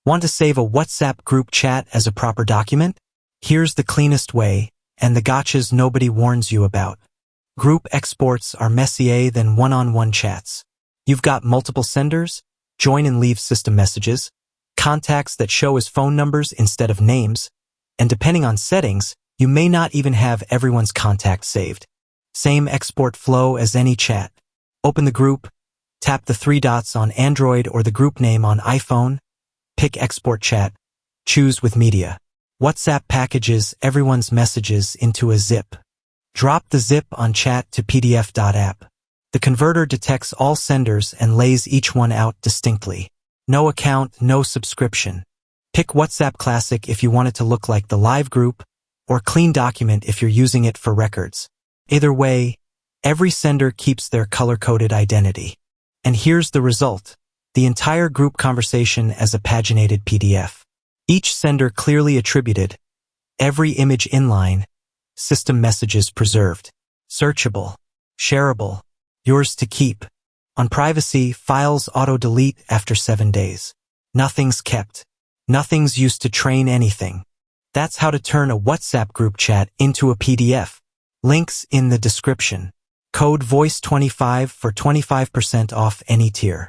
Want to save a WhatsApp group chat as a proper document? Here's the cleanest way, and the gotchas nobody warns you about. Group exports are messier than one-on-one chats. You've got multiple senders, join and leave system messages, contacts that show as phone numbers instead of names, and depending on settings, you may not even have everyone's contact saved. Same export flow as any chat. Open the group, tap the three dots on Android or the group name on iPhone, pick Export Chat, choose with media. WhatsApp packages everyone's messages into a zip. Drop the zip on chattopdf.app. The converter detects all senders and lays each one out distinctly. No account, no subscription. Pick WhatsApp Classic if you want it to look like the live group, or Clean Document if you're using it for records. Either way, every sender keeps their color-coded identity. And here's the result: the entire group conversation as a paginated PDF. Each sender clearly attributed, every image inline, system messages preserved. Searchable, shareable, yours to keep. On privacy, files auto-delete after 7 days. Nothing's kept. Nothing's used to train anything. That's how to turn a WhatsApp group chat into a PDF. Links in the description. Code VOICE25 for 25% off any tier.